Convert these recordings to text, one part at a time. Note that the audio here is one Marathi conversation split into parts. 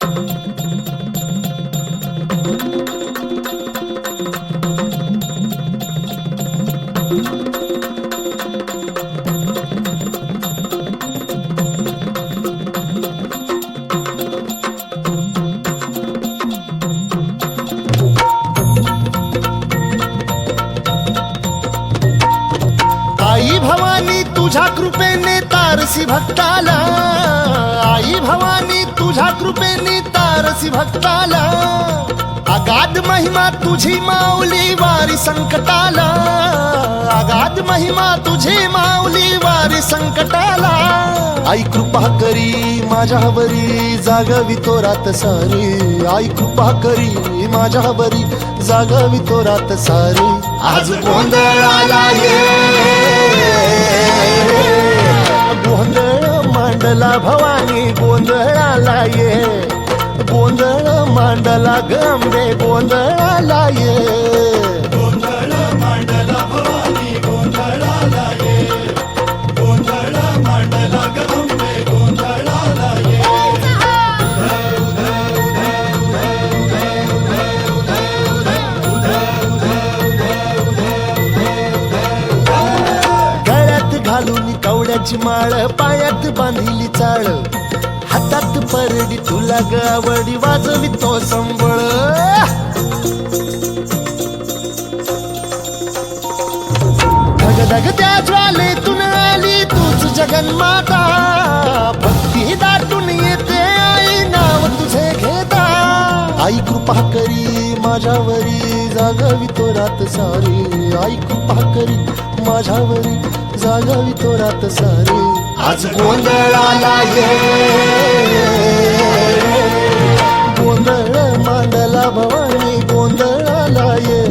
आई भवानी तुझ्या कृपेने तारसी भक्ताला, आई भवानी तुझ्या कृपेने तारसी भक्ताला, अगाध महिमा तुझी माऊली वारी संकटाला, अगाध महिमा तुझी माऊली वारी संकटाला. आई कृपा करी माझ्यावरी जागवी तो रात सारी, आई कृपा करी माझ्यावरी जागवी तो रात सारी. आज गोंधळाला ये, गोंधळ मांडला भवानी गोंधळाला ये, गोंधळ मांडला गंबे गोंधळाला ये, गोंधळ मांडला भवानी गोंधळाला ये, गोंधळ मांडला गंबे गोंधळाला ये. गळ्यात घालून कवड्याची माळ, पायात बांधिली चाळ, हातात परडी तुला गावडी वाजवी तो संबळ. धगधग त्या ज्वालेतून आली तूच जगन्माता, भक्ती दाटून येते आई नाव तुझे घेता. आई कृपा करी माझ्यावरी जागवी तो रात सारी, आई कृपा करी माझ्यावरी जागवी तो रात सारी. आज गोंधळाला ये, गोंधळ मांडला भवानी गोंधळाला ये,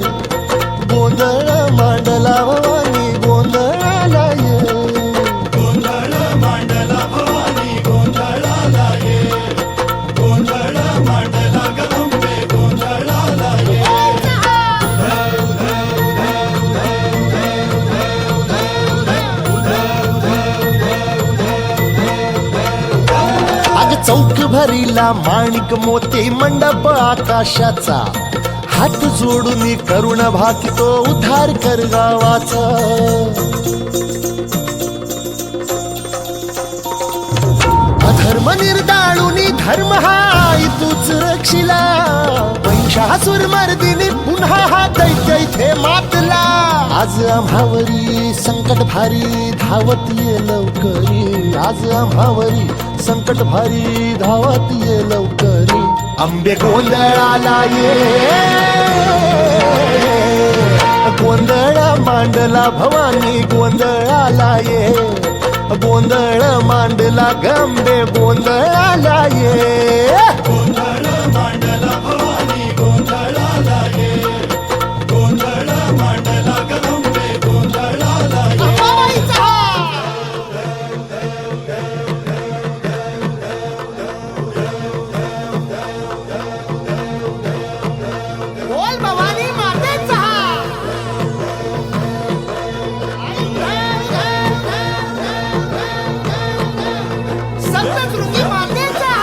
गोंधळ मांडला भवानी गोंधळाला ये, गोंधळ मांडला भवानी गोंधळाला ये, गोंधळ मांडला गंबे गोंधळाला ये. अग चौक भरीला माणिक मोती मंडप आकाशाचा, हात जोडून करुण भाकितो उद्धार कर गावाचा. अधर्म निर्दाळून धर्म हाय तूच रक्षिला, महिषासुर मर्दिनी पुन्हा हा दैत्य इथे मातला. आज आम्हावरी संकट भारी धावत ये लवकरी, आज आम्हावरी संकट भारी धावत ये लवकरी. अंबे गोंधळाला ये, गोंधळ मांडला भवानी गोंधळाला ये, गोंधळ मांडला गंबे गोंधळाला ये, गोंधळ मांडला भवानी गोंधळाला ये, गोंधळ मांडला गंबे गोंधळाला ये. बोल भवानी मातेचा. सप्तशृंगी मातेचा.